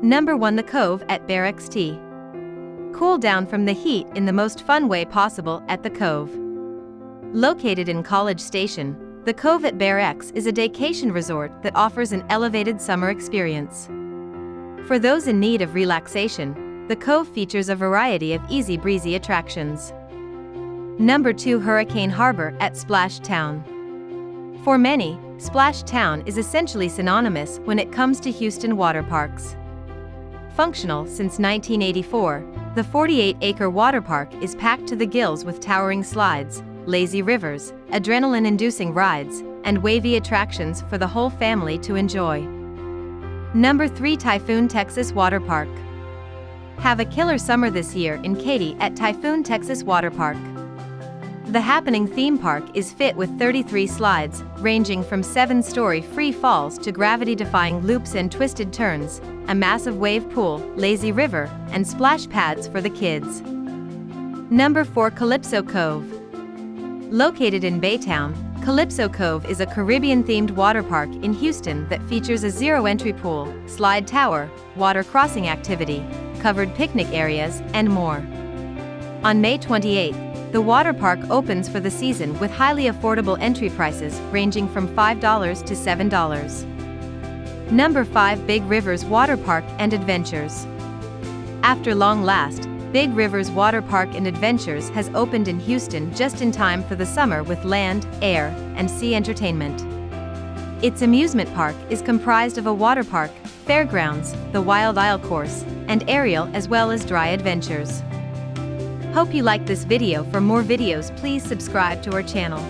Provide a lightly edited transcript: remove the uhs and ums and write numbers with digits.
Number 1. The Cove at BearXt. Cool down from the heat in the most fun way possible at the Cove. Located in College Station, the Cove at BearXt is a daycation resort that offers an elevated summer experience. For those in need of relaxation, the Cove features a variety of easy breezy attractions. Number 2. Hurricane Harbor at Splash Town. For many, Splash Town is essentially synonymous when it comes to Houston water parks. Functional since 1984, the 48-acre water park is packed to the gills with towering slides, lazy rivers, adrenaline-inducing rides, and wavy attractions for the whole family to enjoy. Number 3. Typhoon Texas Waterpark. Have a killer summer this year in Katy at Typhoon Texas Waterpark. The happening theme park is fit with 33 slides, ranging from 7-story free falls to gravity-defying loops and twisted turns, a massive wave pool, lazy river, and splash pads for the kids. Number 4. Calypso Cove. Located in Baytown, Calypso Cove is a Caribbean-themed water park in Houston that features a zero-entry pool, slide tower, water crossing activity, covered picnic areas, and more. On May 28th, the water park opens for the season with highly affordable entry prices ranging from $5 to $7. Number 5. Big Rivers Water Park and Adventures. After long last, Big Rivers Water Park and Adventures has opened in Houston just in time for the summer with land, air, and sea entertainment. Its amusement park is comprised of a water park, fairgrounds, the Wild Isle course, and aerial as well as dry adventures. Hope you liked this video. For more videos, please subscribe to our channel.